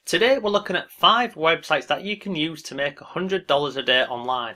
Today we're looking at 5 websites that you can use to make $100 a day online.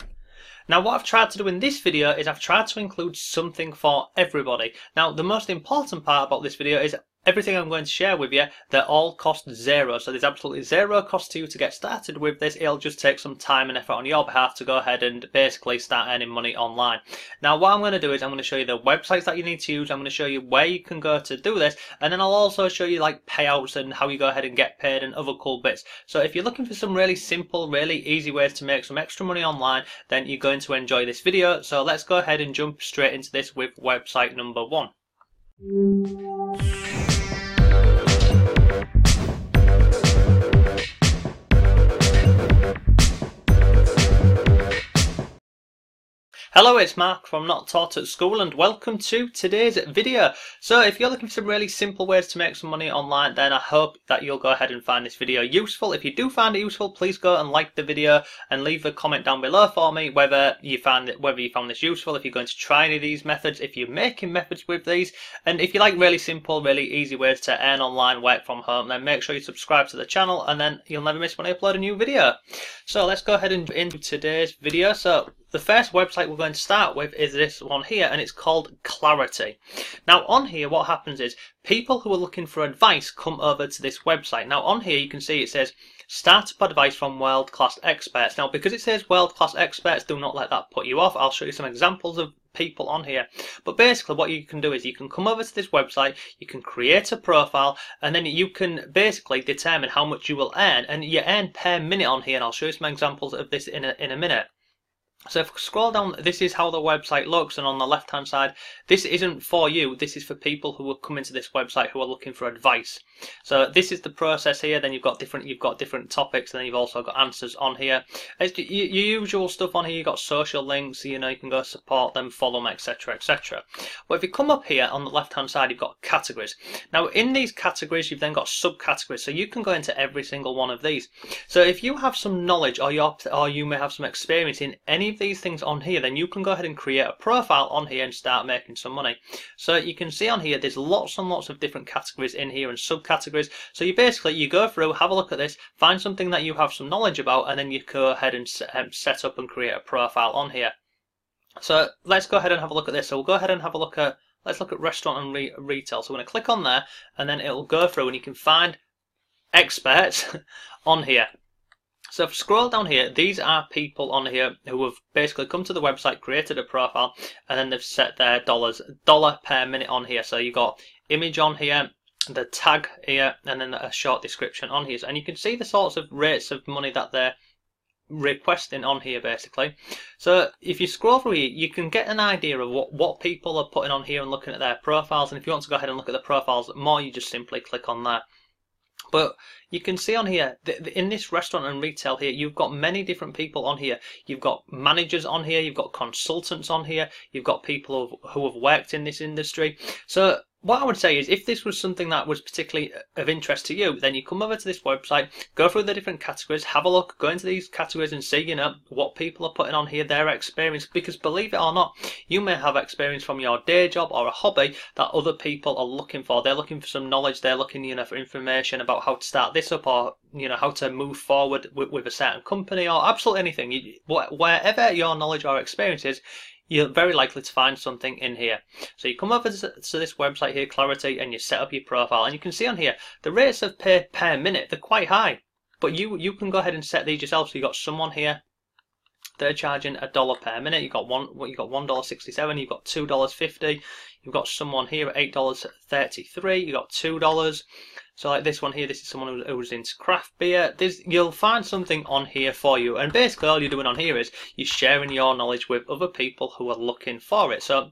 Now what I've tried to do in this video is I've tried to include something for everybody. Now the most important part about this video is everything I'm going to share with you, they all cost zero. So there's absolutely zero cost to you to get started with this. It'll just take some time and effort on your behalf to go ahead and basically start earning money online. Now what I'm going to do is I'm going to show you the websites that you need to use. I'm going to show you where you can go to do this, and then I'll also show you like payouts and how you go ahead and get paid and other cool bits. So if you're looking for some really simple, really easy ways to make some extra money online, then you're going to enjoy this video. So let's go ahead and jump straight into this with website number 1. Hello, it's Mark from Not Taught at School and welcome to today's video. So if you're looking for some really simple ways to make some money online, then I hope that you'll go ahead and find this video useful. If you do find it useful, please go and like the video and leave a comment down below for me whether you found this useful, if you're going to try any of these methods, if you're making methods with these, and if you like really simple, really easy ways to earn online, work from home, then make sure you subscribe to the channel and then you'll never miss when I upload a new video. So let's go ahead and into today's video. So the first website we're going to start with is this one here, and it's called Clarity. Now on here what happens is people who are looking for advice come over to this website. Now on here you can see it says startup advice from world-class experts. Now because it says world-class experts, do not let that put you off. I'll show you some examples of people on here, but basically what you can do is you can come over to this website, you can create a profile, and then you can basically determine how much you will earn, and you earn per minute on here, and I'll show you some examples of this in a minute. So if we scroll down, this is how the website looks, and on the left hand side, this isn't for you, this is for people who are coming to this website who are looking for advice. So this is the process here, then you've got different topics, and then you've also got answers on here. It's your usual stuff on here. You've got social links, you know, you can go support them, follow them, etc, etc. But if you come up here on the left hand side, you've got categories. Now in these categories you've then got subcategories, so you can go into every single one of these. So if you have some knowledge or you may have some experience in any of these things on here, then you can go ahead and create a profile on here and start making some money. So you can see on here there's lots and lots of different categories in here and subcategories. So you go through, have a look at this, find something that you have some knowledge about, and then you go ahead and set up and create a profile on here. So let's go ahead and have a look at this. So we'll go ahead and have a look at, let's look at restaurant and retail. So we're going to click on there, and then it'll go through and you can find experts on here. So if you scroll down here, these are people on here who have basically come to the website, created a profile, and then they've set their dollar per minute on here. So you've got image on here, the tag here, and then a short description on here. And you can see the sorts of rates of money that they're requesting on here basically. So if you scroll through here, you can get an idea of what people are putting on here and looking at their profiles. And if you want to go ahead and look at the profiles more, you just simply click on there. But you can see on here, in this restaurant and retail here, you've got many different people on here. You've got managers on here, you've got consultants on here, you've got people who have worked in this industry. So what I would say is if this was something that was particularly of interest to you, then you come over to this website, go through the different categories, have a look, go into these categories and see, you know, what people are putting on here, their experience. Because believe it or not, you may have experience from your day job or a hobby that other people are looking for. They're looking for some knowledge, they're looking, you know, for information about how to start this up, or, you know, how to move forward with a certain company, or absolutely anything. Wherever your knowledge or experience is, you're very likely to find something in here. So you come over to this website here, Clarity, and you set up your profile, and you can see on here the rates of pay per minute, they're quite high, but you can go ahead and set these yourself. So you've got someone here, they're charging $1 per minute. You've got $1.67, you've got $2.50, you've got someone here at $8.33, you've got $2. So like this one here, this is someone who's into craft beer. You'll find something on here for you, and basically all you're doing on here is you're sharing your knowledge with other people who are looking for it. So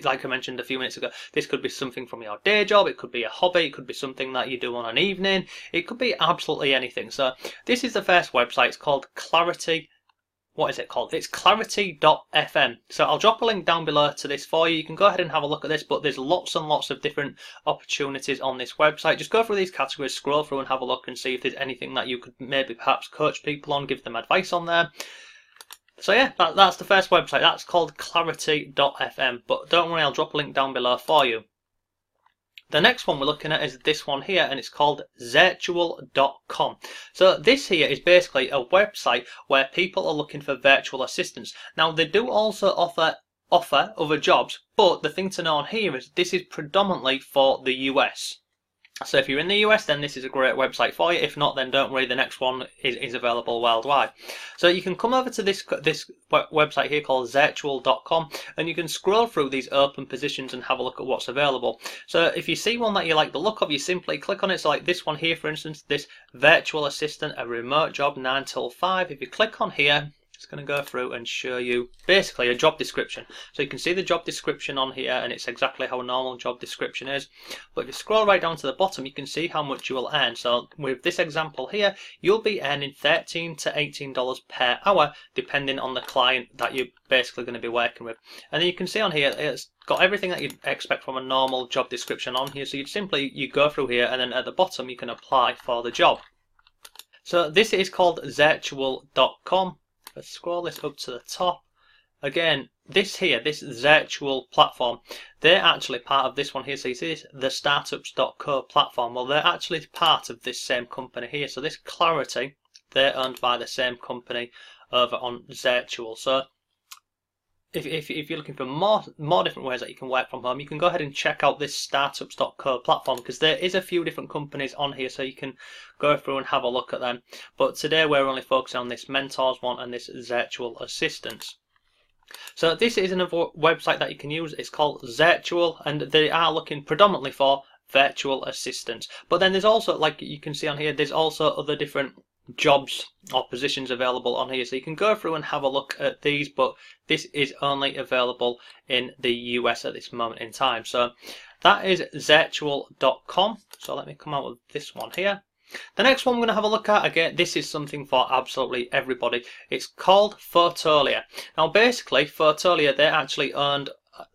like I mentioned a few minutes ago, this could be something from your day job, it could be a hobby, it could be something that you do on an evening, it could be absolutely anything. So this is the first website. It's called Clarity. What is it called? It's clarity.fm. So I'll drop a link down below to this for you. You can go ahead and have a look at this, but there's lots and lots of different opportunities on this website. Just go through these categories, scroll through and have a look and see if there's anything that you could maybe perhaps coach people on, give them advice on there. So yeah, that's the first website. That's called clarity.fm. But don't worry, I'll drop a link down below for you. The next one we're looking at is this one here, and it's called virtual.com. So this here is basically a website where people are looking for virtual assistants. Now they do also offer other jobs, but the thing to know on here is this is predominantly for the US. So if you're in the US, then this is a great website for you. If not, then don't worry, the next one is available worldwide. So you can come over to this website here called virtual.com, and you can scroll through these open positions and have a look at what's available. So if you see one that you like the look of, you simply click on it. So like this one here, for instance, this virtual assistant, a remote job, 9 till 5. If you click on here, it's going to go through and show you basically a job description. So you can see the job description on here, and it's exactly how a normal job description is. But if you scroll right down to the bottom, you can see how much you will earn. So with this example here, you'll be earning $13 to $18 per hour, depending on the client that you're basically going to be working with. And then you can see on here, it's got everything that you'd expect from a normal job description on here. So you go through here, and then at the bottom you can apply for the job. So this is called virtual.com. Let's scroll this up to the top. Again, this virtual platform, they're actually part of this one here. So you see this, the startups.co platform. Well, they're actually part of this same company here. So this Clarity, they're owned by the same company over on Virtual. So if you're looking for more different ways that you can work from home, you can go ahead and check out this startups.co platform, because there is a few different companies on here, so you can go through and have a look at them. But today we're only focusing on this mentors one and this virtual assistants. So this is another website that you can use. It's called Virtual, and they are looking predominantly for virtual assistants. But then there's also, like you can see on here, there's also other different jobs or positions available on here, so you can go through and have a look at these, but this is only available in the US at this moment in time. So that is virtual.com. So let me come out with this one here. The next one we're going to have a look at, again, this is something for absolutely everybody. It's called Fotolia. Now basically Fotolia,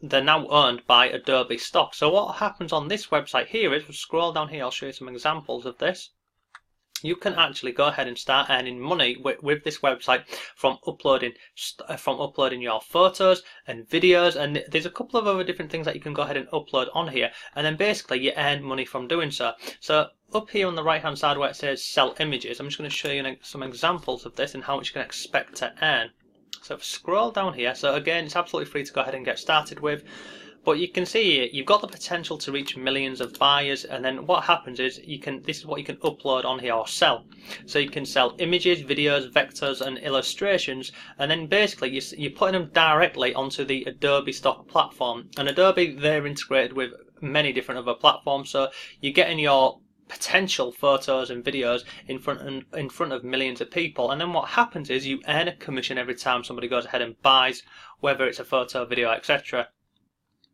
they're now owned by Adobe stock. So what happens on this website here is, we'll scroll down here, I'll show you some examples of this. You can actually go ahead and start earning money with this website from uploading your photos and videos, and there's a couple of other different things that you can go ahead and upload on here, and then basically you earn money from doing so. So up here on the right hand side where it says sell images, I'm just going to show you some examples of this and how much you can expect to earn. So if I scroll down here, so again, it's absolutely free to go ahead and get started with. But you can see you've got the potential to reach millions of buyers, and then what happens is this is what you can upload on here or sell. So you can sell images, videos, vectors and illustrations, and then basically you're putting them directly onto the Adobe stock platform. And Adobe, they're integrated with many different other platforms, so you're getting your potential photos and videos in front of millions of people, and then what happens is you earn a commission every time somebody goes ahead and buys, whether it's a photo, video, etc.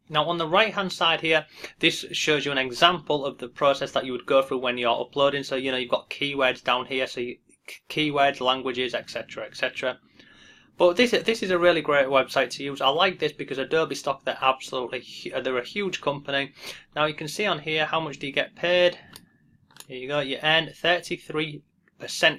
Now on the right hand side here, this shows you an example of the process that you would go through when you're uploading. So you've got keywords down here, so keywords, languages, etc, etc. But this is a really great website to use. I like this because Adobe stock, they're a huge company. Now you can see on here, how much do you get paid? Here you go, you earn 33%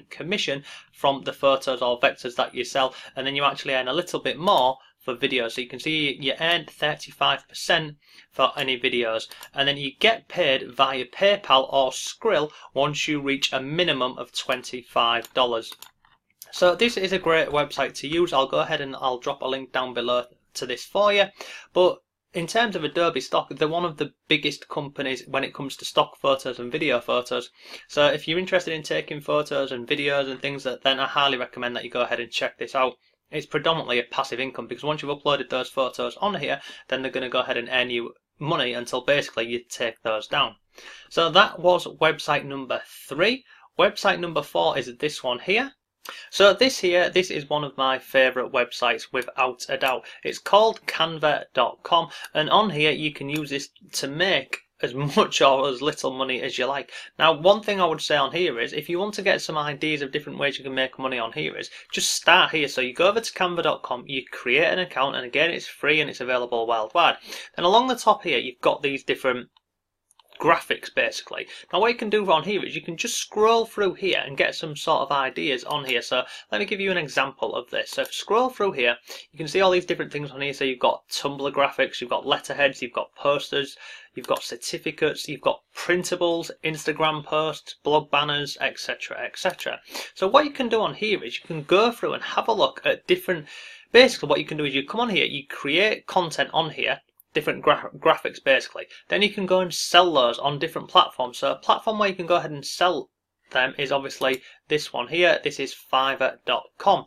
commission from the photos or vectors that you sell, and then you actually earn a little bit more for videos. So you can see you earn 35% for any videos, and then you get paid via PayPal or Skrill once you reach a minimum of $25. So this is a great website to use. I'll go ahead and I'll drop a link down below to this for you. But in terms of Adobe stock, they're one of the biggest companies when it comes to stock photos and video photos. So if you're interested in taking photos and videos and things, then I highly recommend that you go ahead and check this out. It's predominantly a passive income, because once you've uploaded those photos on here, then they're going to go ahead and earn you money until basically you take those down. So that was website number 3. Website number 4 is this one here. So this is one of my favourite websites without a doubt. It's called Canva.com, and on here you can use this to make as much or as little money as you like. Now one thing I would say on here is, if you want to get some ideas of different ways you can make money on here, is just start here. So you go over to Canva.com, you create an account, and again it's free and it's available worldwide. Then along the top here you've got these different graphics basically. Now what you can do on here is you can just scroll through here and get some sort of ideas on here. So let me give you an example of this. So if you scroll through here, you can see all these different things on here. So you've got Tumblr graphics, you've got letterheads, you've got posters, you've got certificates, you've got printables, Instagram posts, blog banners, etc, etc. So what you can do on here is you can go through and have a look at different, basically what you can do is you come on here, you create content on here, different graphics basically, then you can go and sell those on different platforms. So a platform where you can go ahead and sell them is obviously this one here. This is Fiverr.com.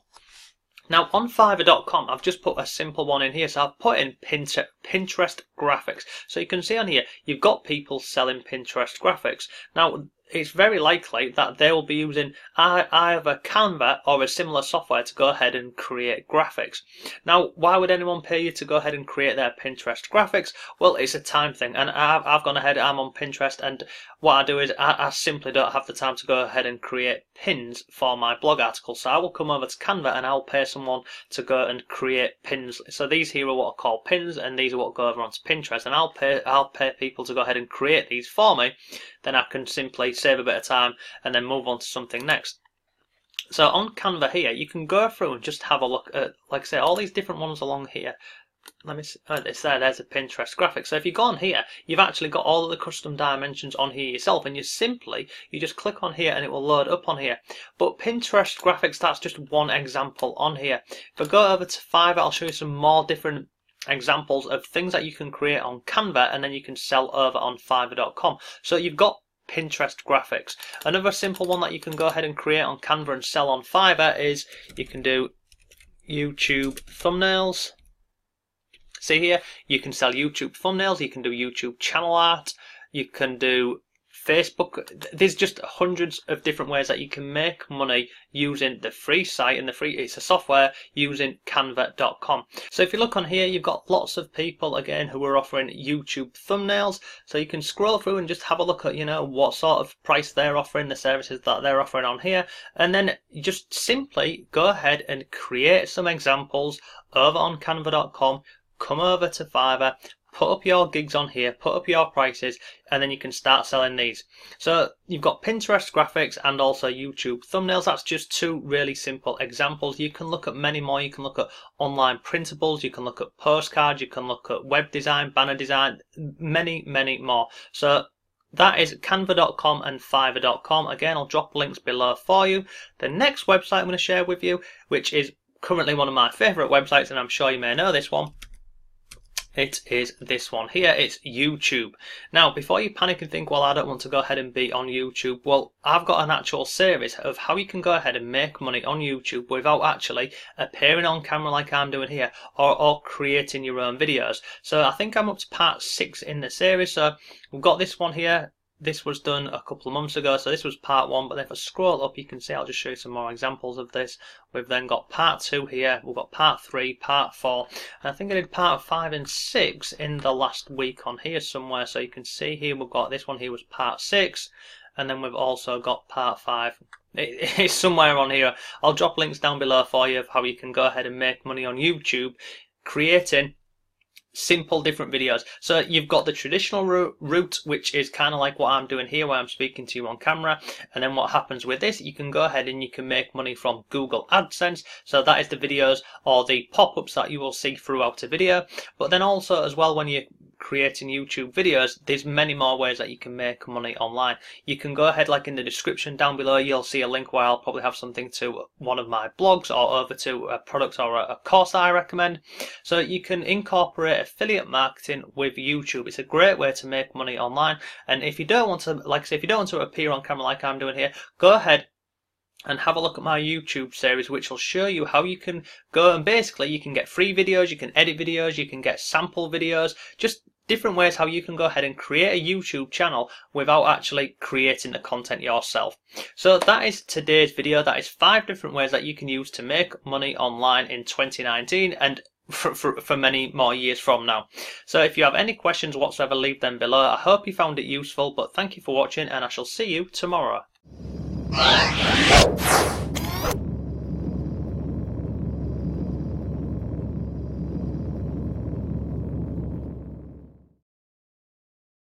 Now on Fiverr.com, I've just put a simple one in here. So I've put in Pinterest graphics. So you can see on here, you've got people selling Pinterest graphics. Now it's very likely that they will be using either Canva or a similar software to go ahead and create graphics. Now, why would anyone pay you to go ahead and create their Pinterest graphics? Well, it's a time thing, and I've gone ahead, I'm on Pinterest, and what I do is I simply don't have the time to go ahead and create pins for my blog articles. So I will come over to Canva and I'll pay someone to go and create pins. So these here are what are called pins, and these are what go over onto Pinterest, and I'll pay people to go ahead and create these for me. Then I can simply save a bit of time and then move on to something next. So on Canva here, you can go through and just have a look at, like I say, all these different ones along here. Let me see, it's there's a Pinterest graphic. So if you go on here, you've actually got all of the custom dimensions on here yourself, and you just click on here and it will load up on here. But Pinterest graphics, that's just one example on here. If I go over to Fiverr, I'll show you some more different examples of things that you can create on Canva and then you can sell over on Fiverr.com. So you've got Pinterest graphics. Another simple one that you can go ahead and create on Canva and sell on Fiverr is you can do YouTube thumbnails. See here, you can sell YouTube thumbnails, you can do YouTube channel art, you can do Facebook. There's just hundreds of different ways that you can make money using the free site, and it's a software using Canva.com. So if you look on here, you've got lots of people again who are offering YouTube thumbnails. So you can scroll through and just have a look at, you know, what sort of price they're offering, the services that they're offering on here, and then you just simply go ahead and create some examples over on Canva.com. Come over to Fiverr, put up your gigs on here, put up your prices, and then you can start selling these. So you've got Pinterest graphics and also YouTube thumbnails. That's just two really simple examples. You can look at many more. You can look at online printables, you can look at postcards, you can look at web design, banner design, many, many more. So that is Canva.com and Fiverr.com. Again, I'll drop links below for you. The next website I'm going to share with you, which is currently one of my favourite websites, and I'm sure you may know this one, it is this one here. It's YouTube. Now, before you panic and think, well, I don't want to go ahead and be on YouTube, well, I've got an actual series of how you can go ahead and make money on YouTube without actually appearing on camera like I'm doing here, or creating your own videos. So I think I'm up to part 6 in the series. So we've got this one here. This was done a couple of months ago, so this was part 1, but if I scroll up, you can see, I'll just show you some more examples of this. We've then got part 2 here, we've got part 3, part 4, and I think I did part 5 and 6 in the last week on here somewhere. So you can see here, we've got this one here was part 6, and then we've also got part 5. It's somewhere on here. I'll drop links down below for you of how you can go ahead and make money on YouTube creating simple different videos. So you've got the traditional route, which is kind of like what I'm doing here, where I'm speaking to you on camera, and then what happens with this, you can go ahead and you can make money from Google AdSense. So that is the videos or the pop-ups that you will see throughout a video. But then also as well, when you're creating YouTube videos, there's many more ways that you can make money online. You can go ahead, like in the description down below, you'll see a link where I'll probably have something to one of my blogs or over to a product or a course I recommend. So you can incorporate affiliate marketing with YouTube. It's a great way to make money online. And if you don't want to, like I say, if you don't want to appear on camera like I'm doing here, go ahead and have a look at my YouTube series, which will show you how you can go and basically you can get free videos, you can edit videos, you can get sample videos, just different ways how you can go ahead and create a YouTube channel without actually creating the content yourself. So that is today's video. That is 5 different ways that you can use to make money online in 2019 and for many more years from now. So if you have any questions whatsoever, leave them below. I hope you found it useful, but thank you for watching, and I shall see you tomorrow.